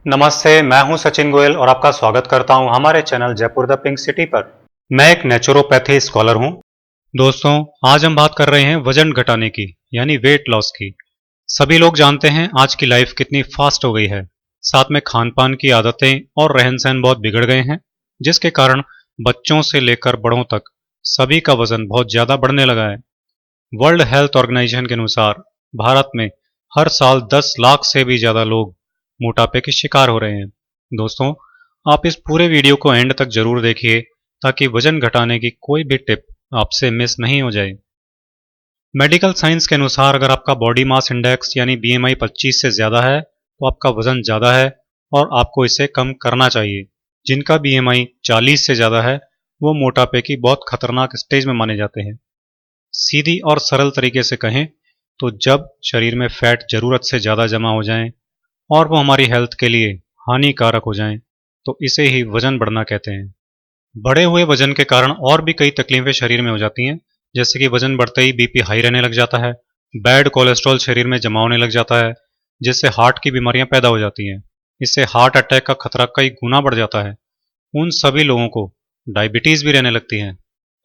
नमस्ते, मैं हूं सचिन गोयल और आपका स्वागत करता हूं हमारे channel Jaipur the pink city पर। मैं एक नेचुरोपैथी स्कॉलर हूं। दोस्तों, आज हम बात कर रहे हैं वजन घटाने की, यानी वेट लॉस की। सभी लोग जानते हैं आज की लाइफ कितनी फास्ट हो गई है। साथ में खान पान की आदतें और रहन सहन बहुत बिगड़ गए हैं, जिसके कारण बच्चों से लेकर बड़ों तक सभी का वजन बहुत ज्यादा बढ़ने लगा है। वर्ल्ड हेल्थ ऑर्गेनाइजेशन के अनुसार भारत में हर साल 10 लाख से भी ज्यादा लोग मोटापे के शिकार हो रहे हैं। दोस्तों, आप इस पूरे वीडियो को एंड तक जरूर देखिए ताकि वजन घटाने की कोई भी टिप आपसे मिस नहीं हो जाए। मेडिकल साइंस के अनुसार अगर आपका बॉडी मास इंडेक्स यानी बीएमआई 25 से ज़्यादा है तो आपका वजन ज़्यादा है और आपको इसे कम करना चाहिए। जिनका बीएमआई 40 से ज़्यादा है वो मोटापे की बहुत खतरनाक स्टेज में माने जाते हैं। सीधी और सरल तरीके से कहें तो जब शरीर में फैट ज़रूरत से ज़्यादा जमा हो जाए और वो हमारी हेल्थ के लिए हानिकारक हो जाएं, तो इसे ही वजन बढ़ना कहते हैं। बढ़े हुए वजन के कारण और भी कई तकलीफें शरीर में हो जाती हैं, जैसे कि वजन बढ़ते ही बीपी हाई रहने लग जाता है, बैड कोलेस्ट्रॉल शरीर में जमा होने लग जाता है, जिससे हार्ट की बीमारियां पैदा हो जाती हैं। इससे हार्ट अटैक का खतरा कई गुना बढ़ जाता है। उन सभी लोगों को डायबिटीज भी रहने लगती है।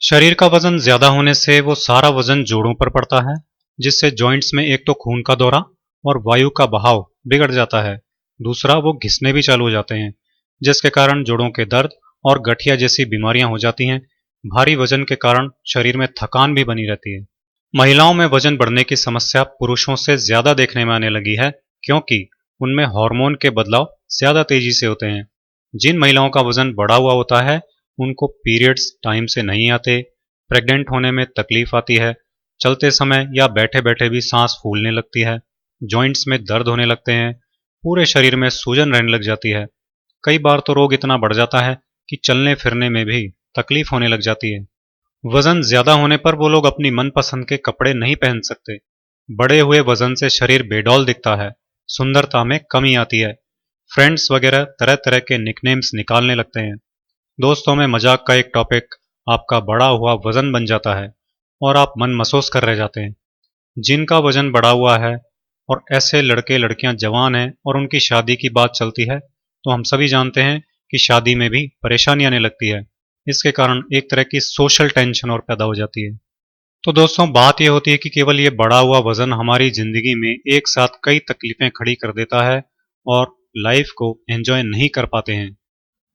शरीर का वजन ज्यादा होने से वो सारा वजन जोड़ों पर पड़ता है, जिससे जॉइंट्स में एक तो खून का दौरा और वायु का बहाव बिगड़ जाता है, दूसरा वो घिसने भी चालू हो जाते हैं, जिसके कारण जोड़ों के दर्द और गठिया जैसी बीमारियां हो जाती हैं। भारी वजन के कारण शरीर में थकान भी बनी रहती है। महिलाओं में वजन बढ़ने की समस्या पुरुषों से ज्यादा देखने में आने लगी है, क्योंकि उनमें हार्मोन के बदलाव ज्यादा तेजी से होते हैं। जिन महिलाओं का वजन बढ़ा हुआ होता है उनको पीरियड्स टाइम से नहीं आते, प्रेग्नेंट होने में तकलीफ आती है, चलते समय या बैठे बैठे भी सांस फूलने लगती है, जॉइंट्स में दर्द होने लगते हैं, पूरे शरीर में सूजन रहने लग जाती है। कई बार तो रोग इतना बढ़ जाता है कि चलने फिरने में भी तकलीफ होने लग जाती है। वजन ज्यादा होने पर वो लोग अपनी मनपसंद के कपड़े नहीं पहन सकते। बढ़े हुए वजन से शरीर बेडौल दिखता है, सुंदरता में कमी आती है, फ्रेंड्स वगैरह तरह तरह के निकनेम्स निकालने लगते हैं। दोस्तों में मजाक का एक टॉपिक आपका बढ़ा हुआ वजन बन जाता है और आप मन महसूस कर रह जाते हैं। जिनका वजन बढ़ा हुआ है और ऐसे लड़के लड़कियां जवान हैं और उनकी शादी की बात चलती है, तो हम सभी जानते हैं कि शादी में भी परेशानी आने लगती है। इसके कारण एक तरह की सोशल टेंशन और पैदा हो जाती है। तो दोस्तों, बात यह होती है कि केवल ये बढ़ा हुआ वजन हमारी जिंदगी में एक साथ कई तकलीफें खड़ी कर देता है और लाइफ को एंजॉय नहीं कर पाते हैं।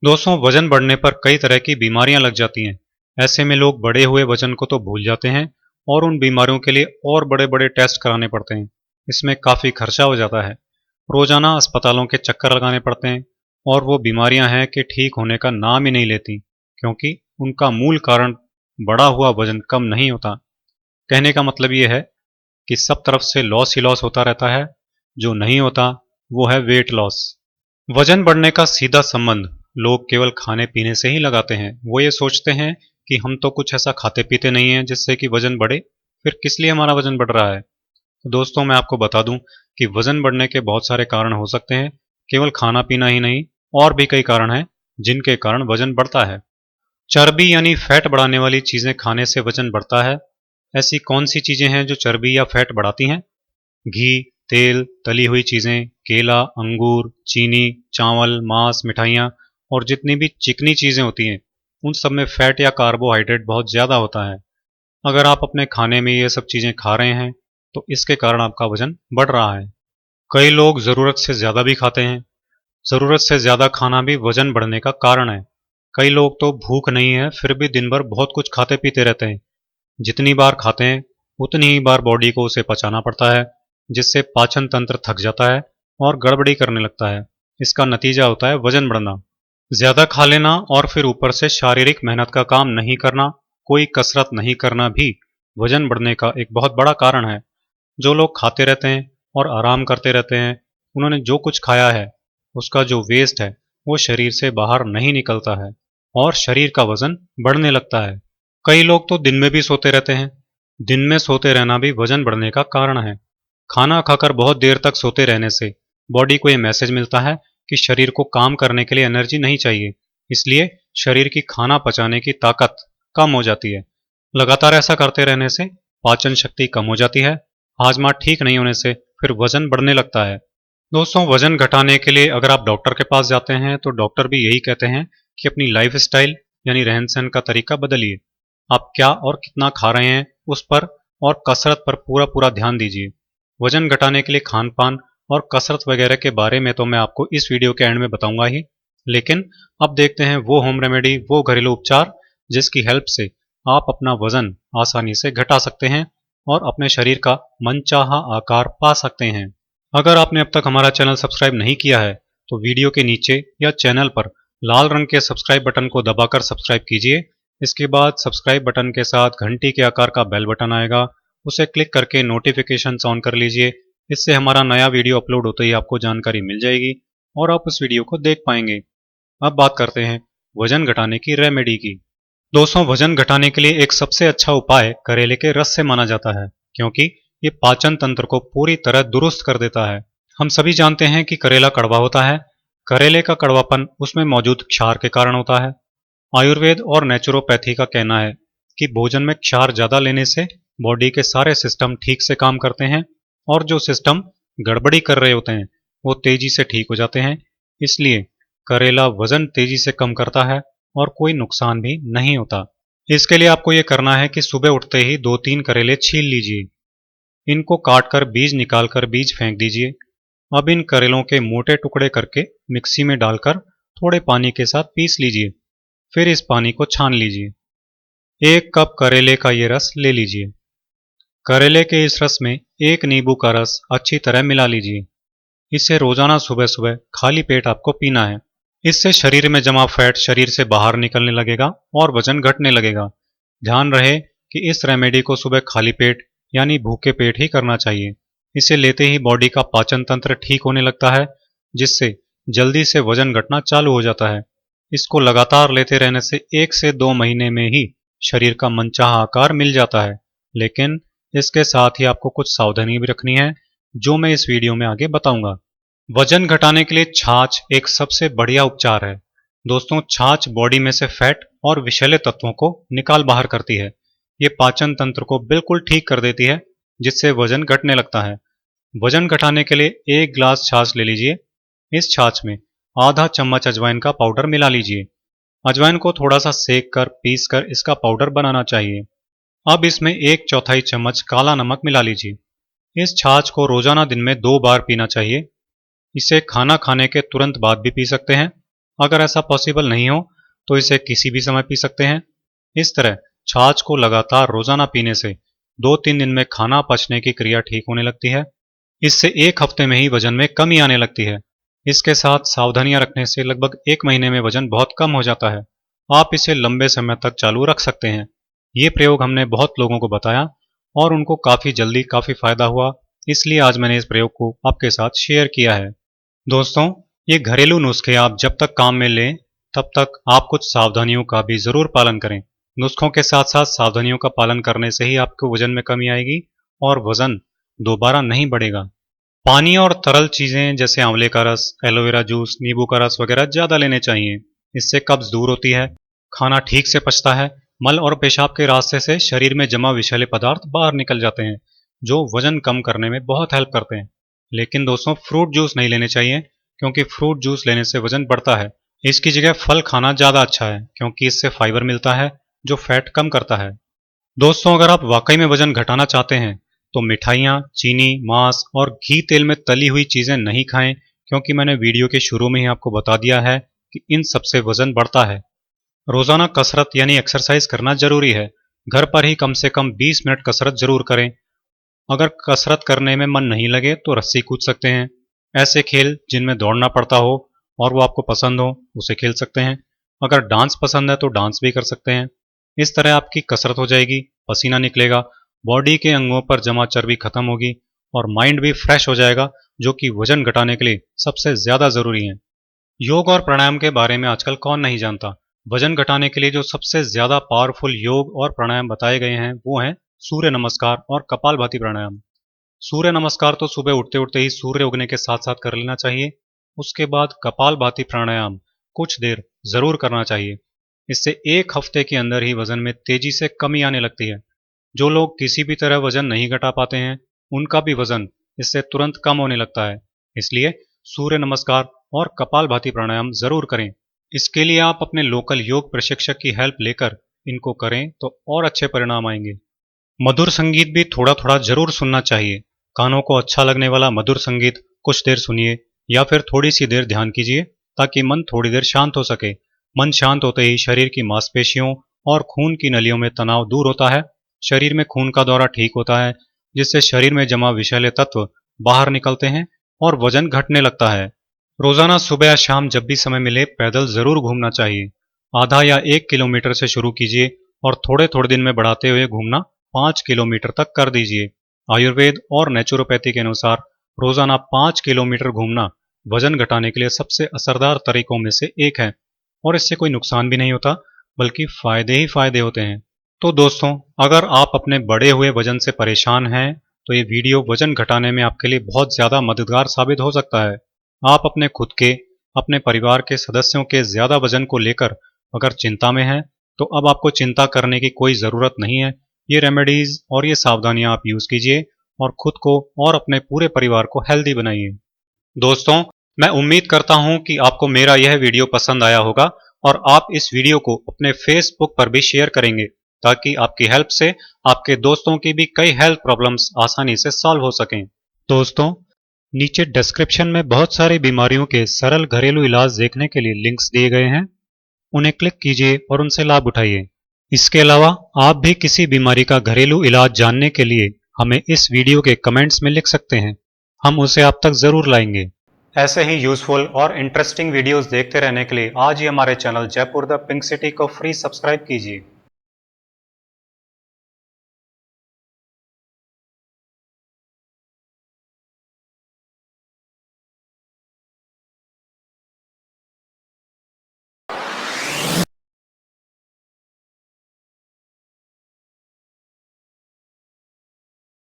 दोस्तों, वजन बढ़ने पर कई तरह की बीमारियां लग जाती हैं। ऐसे में लोग बढ़े हुए वजन को तो भूल जाते हैं और उन बीमारियों के लिए और बड़े बड़े टेस्ट कराने पड़ते हैं। इसमें काफ़ी खर्चा हो जाता है, रोजाना अस्पतालों के चक्कर लगाने पड़ते हैं और वो बीमारियां हैं कि ठीक होने का नाम ही नहीं लेती, क्योंकि उनका मूल कारण बढ़ा हुआ वजन कम नहीं होता। कहने का मतलब ये है कि सब तरफ से लॉस ही लॉस होता रहता है, जो नहीं होता वो है वेट लॉस। वजन बढ़ने का सीधा संबंध लोग केवल खाने पीने से ही लगाते हैं। वो ये सोचते हैं कि हम तो कुछ ऐसा खाते पीते नहीं हैं जिससे कि वजन बढ़े, फिर किस लिए हमारा वजन बढ़ रहा है। तो दोस्तों, मैं आपको बता दूं कि वजन बढ़ने के बहुत सारे कारण हो सकते हैं। केवल खाना पीना ही नहीं, और भी कई कारण हैं जिनके कारण वजन बढ़ता है। चर्बी यानी फैट बढ़ाने वाली चीजें खाने से वजन बढ़ता है। ऐसी कौन सी चीजें हैं जो चर्बी या फैट बढ़ाती हैं? घी, तेल, तली हुई चीजें, केला, अंगूर, चीनी, चावल, मांस, मिठाइयाँ और जितनी भी चिकनी चीजें होती हैं, उन सब में फैट या कार्बोहाइड्रेट बहुत ज्यादा होता है। अगर आप अपने खाने में ये सब चीजें खा रहे हैं तो इसके कारण आपका वजन बढ़ रहा है। कई लोग जरूरत से ज्यादा भी खाते हैं। जरूरत से ज्यादा खाना भी वजन बढ़ने का कारण है। कई लोग तो भूख नहीं है फिर भी दिन भर बहुत कुछ खाते पीते रहते हैं। जितनी बार खाते हैं उतनी ही बार बॉडी को उसे पचाना पड़ता है, जिससे पाचन तंत्र थक जाता है और गड़बड़ी करने लगता है। इसका नतीजा होता है वजन बढ़ना। ज्यादा खा लेना और फिर ऊपर से शारीरिक मेहनत का काम नहीं करना, कोई कसरत नहीं करना भी वजन बढ़ने का एक बहुत बड़ा कारण है। जो लोग खाते रहते हैं और आराम करते रहते हैं, उन्होंने जो कुछ खाया है उसका जो वेस्ट है वो शरीर से बाहर नहीं निकलता है और शरीर का वजन बढ़ने लगता है। कई लोग तो दिन में भी सोते रहते हैं। दिन में सोते रहना भी वजन बढ़ने का कारण है। खाना खाकर बहुत देर तक सोते रहने से बॉडी को ये मैसेज मिलता है कि शरीर को काम करने के लिए एनर्जी नहीं चाहिए, इसलिए शरीर की खाना पचाने की ताकत कम हो जाती है। लगातार ऐसा करते रहने से पाचन शक्ति कम हो जाती है। हाजमा ठीक नहीं होने से फिर वजन बढ़ने लगता है। दोस्तों, वजन घटाने के लिए अगर आप डॉक्टर के पास जाते हैं तो डॉक्टर भी यही कहते हैं कि अपनी लाइफ स्टाइल यानी रहन सहन का तरीका बदलिए। आप क्या और कितना खा रहे हैं उस पर और कसरत पर पूरा पूरा ध्यान दीजिए। वजन घटाने के लिए खान पान और कसरत वगैरह के बारे में तो मैं आपको इस वीडियो के एंड में बताऊंगा ही, लेकिन अब देखते हैं वो होम रेमेडी, वो घरेलू उपचार जिसकी हेल्प से आप अपना वजन आसानी से घटा सकते हैं और अपने शरीर का मनचाहा आकार पा सकते हैं। अगर आपने अब तक हमारा चैनल सब्सक्राइब नहीं किया है तो वीडियो के नीचे या चैनल पर लाल रंग के सब्सक्राइब बटन को दबाकर सब्सक्राइब कीजिए। इसके बाद सब्सक्राइब बटन के साथ घंटी के आकार का बेल बटन आएगा, उसे क्लिक करके नोटिफिकेशन ऑन कर लीजिए। इससे हमारा नया वीडियो अपलोड होते ही आपको जानकारी मिल जाएगी और आप उस वीडियो को देख पाएंगे। अब बात करते हैं वजन घटाने की रेमेडी की। दोस्तों, वजन घटाने के लिए एक सबसे अच्छा उपाय करेले के रस से माना जाता है, क्योंकि ये पाचन तंत्र को पूरी तरह दुरुस्त कर देता है। हम सभी जानते हैं कि करेला कड़वा होता है। करेले का कड़वापन उसमें मौजूद क्षार के कारण होता है। आयुर्वेद और नेचुरोपैथी का कहना है कि भोजन में क्षार ज्यादा लेने से बॉडी के सारे सिस्टम ठीक से काम करते हैं और जो सिस्टम गड़बड़ी कर रहे होते हैं वो तेजी से ठीक हो जाते हैं। इसलिए करेला वजन तेजी से कम करता है और कोई नुकसान भी नहीं होता। इसके लिए आपको ये करना है कि सुबह उठते ही 2-3 करेले छील लीजिए। इनको काट कर बीज निकाल कर बीज फेंक दीजिए। अब इन करेलों के मोटे टुकड़े करके मिक्सी में डालकर थोड़े पानी के साथ पीस लीजिए। फिर इस पानी को छान लीजिए। 1 कप करेले का ये रस ले लीजिए। करेले के इस रस में 1 नींबू का रस अच्छी तरह मिला लीजिए। इसे रोजाना सुबह सुबह खाली पेट आपको पीना है। इससे शरीर में जमा फैट शरीर से बाहर निकलने लगेगा और वजन घटने लगेगा। ध्यान रहे कि इस रेमेडी को सुबह खाली पेट यानी भूखे पेट ही करना चाहिए। इसे लेते ही बॉडी का पाचन तंत्र ठीक होने लगता है, जिससे जल्दी से वजन घटना चालू हो जाता है। इसको लगातार लेते रहने से 1 से 2 महीने में ही शरीर का मनचाहा आकार मिल जाता है। लेकिन इसके साथ ही आपको कुछ सावधानी भी रखनी है, जो मैं इस वीडियो में आगे बताऊंगा। वजन घटाने के लिए छाछ एक सबसे बढ़िया उपचार है। दोस्तों, छाछ बॉडी में से फैट और विषैले तत्वों को निकाल बाहर करती है। ये पाचन तंत्र को बिल्कुल ठीक कर देती है, जिससे वजन घटने लगता है। वजन घटाने के लिए 1 गिलास छाछ ले लीजिए। इस छाछ में आधा चम्मच अजवाइन का पाउडर मिला लीजिए। अजवाइन को थोड़ा सा सेक कर पीस कर इसका पाउडर बनाना चाहिए। अब इसमें 1/4 चम्मच काला नमक मिला लीजिए। इस छाछ को रोजाना दिन में 2 बार पीना चाहिए। इसे खाना खाने के तुरंत बाद भी पी सकते हैं। अगर ऐसा पॉसिबल नहीं हो तो इसे किसी भी समय पी सकते हैं। इस तरह छाछ को लगातार रोजाना पीने से 2-3 दिन में खाना पचने की क्रिया ठीक होने लगती है। इससे 1 हफ्ते में ही वजन में कमी आने लगती है। इसके साथ सावधानियां रखने से लगभग 1 महीने में वजन बहुत कम हो जाता है। आप इसे लंबे समय तक चालू रख सकते हैं। ये प्रयोग हमने बहुत लोगों को बताया और उनको काफी जल्दी काफी फायदा हुआ, इसलिए आज मैंने इस प्रयोग को आपके साथ शेयर किया है। दोस्तों, ये घरेलू नुस्खे आप जब तक काम में लें तब तक आप कुछ सावधानियों का भी जरूर पालन करें। नुस्खों के साथ साथ सावधानियों का पालन करने से ही आपको वजन में कमी आएगी और वजन दोबारा नहीं बढ़ेगा। पानी और तरल चीजें जैसे आंवले का रस, एलोवेरा जूस, नींबू का रस वगैरह ज्यादा लेने चाहिए। इससे कब्ज दूर होती है, खाना ठीक से पचता है, मल और पेशाब के रास्ते से शरीर में जमा विषैले पदार्थ बाहर निकल जाते हैं, जो वजन कम करने में बहुत हेल्प करते हैं। लेकिन दोस्तों, फ्रूट जूस नहीं लेने चाहिए, क्योंकि फ्रूट जूस लेने से वजन बढ़ता है। इसकी जगह फल खाना ज्यादा अच्छा है, क्योंकि इससे फाइबर मिलता है जो फैट कम करता है। दोस्तों, अगर आप वाकई में वजन घटाना चाहते हैं तो मिठाइयाँ, चीनी, मांस और घी तेल में तली हुई चीजें नहीं खाएं, क्योंकि मैंने वीडियो के शुरू में ही आपको बता दिया है कि इन सबसे वजन बढ़ता है। रोजाना कसरत यानी एक्सरसाइज करना जरूरी है। घर पर ही कम से कम 20 मिनट कसरत जरूर करें। अगर कसरत करने में मन नहीं लगे तो रस्सी कूद सकते हैं। ऐसे खेल जिनमें दौड़ना पड़ता हो और वो आपको पसंद हो उसे खेल सकते हैं। अगर डांस पसंद है तो डांस भी कर सकते हैं। इस तरह आपकी कसरत हो जाएगी, पसीना निकलेगा, बॉडी के अंगों पर जमा चर्बी खत्म होगी और माइंड भी फ्रेश हो जाएगा, जो कि वजन घटाने के लिए सबसे ज्यादा जरूरी है। योग और प्राणायाम के बारे में आजकल कौन नहीं जानता। वजन घटाने के लिए जो सबसे ज्यादा पावरफुल योग और प्राणायाम बताए गए हैं वो हैं सूर्य नमस्कार और कपालभाति प्राणायाम। सूर्य नमस्कार तो सुबह उठते उठते ही सूर्य उगने के साथ साथ कर लेना चाहिए। उसके बाद कपालभाति प्राणायाम कुछ देर जरूर करना चाहिए। इससे 1 हफ्ते के अंदर ही वजन में तेजी से कमी आने लगती है। जो लोग किसी भी तरह वजन नहीं घटा पाते हैं उनका भी वजन इससे तुरंत कम होने लगता है। इसलिए सूर्य नमस्कार और कपालभाति प्राणायाम जरूर करें। इसके लिए आप अपने लोकल योग प्रशिक्षक की हेल्प लेकर इनको करें तो और अच्छे परिणाम आएंगे। मधुर संगीत भी थोड़ा थोड़ा जरूर सुनना चाहिए। कानों को अच्छा लगने वाला मधुर संगीत कुछ देर सुनिए या फिर थोड़ी सी देर ध्यान कीजिए ताकि मन थोड़ी देर शांत हो सके। मन शांत होते ही शरीर की मांसपेशियों और खून की नलियों में तनाव दूर होता है, शरीर में खून का दौरा ठीक होता है, जिससे शरीर में जमा विषैले तत्व बाहर निकलते हैं और वजन घटने लगता है। रोजाना सुबह या शाम जब भी समय मिले पैदल जरूर घूमना चाहिए। आधा या 1 किलोमीटर से शुरू कीजिए और थोड़े थोड़े दिन में बढ़ाते हुए घूमना 5 किलोमीटर तक कर दीजिए। आयुर्वेद और नेचुरोपैथी के अनुसार रोजाना 5 किलोमीटर घूमना वजन घटाने के लिए सबसे असरदार तरीकों में से एक है और इससे कोई नुकसान भी नहीं होता बल्कि फायदे ही फायदे होते हैं। तो दोस्तों, अगर आप अपने बढ़े हुए वजन से परेशान हैं तो ये वीडियो वजन घटाने में आपके लिए बहुत ज्यादा मददगार साबित हो सकता है। आप अपने खुद के, अपने परिवार के सदस्यों के ज्यादा वजन को लेकर अगर चिंता में हैं तो अब आपको चिंता करने की कोई जरूरत नहीं है। ये रेमेडीज और ये सावधानियां आप यूज कीजिए और खुद को और अपने पूरे परिवार को हेल्दी बनाइए। दोस्तों, मैं उम्मीद करता हूं कि आपको मेरा यह वीडियो पसंद आया होगा और आप इस वीडियो को अपने फेसबुक पर भी शेयर करेंगे ताकि आपकी हेल्प से आपके दोस्तों की भी कई हेल्थ प्रॉब्लम्स आसानी से सॉल्व हो सकें। दोस्तों, नीचे डिस्क्रिप्शन में बहुत सारी बीमारियों के सरल घरेलू इलाज देखने के लिए लिंक्स दिए गए हैं। उन्हें क्लिक कीजिए और उनसे लाभ उठाइए। इसके अलावा आप भी किसी बीमारी का घरेलू इलाज जानने के लिए हमें इस वीडियो के कमेंट्स में लिख सकते हैं, हम उसे आप तक जरूर लाएंगे। ऐसे ही यूजफुल और इंटरेस्टिंग वीडियोस देखते रहने के लिए आज ही हमारे channel Jaipur the pink city को फ्री सब्सक्राइब कीजिए।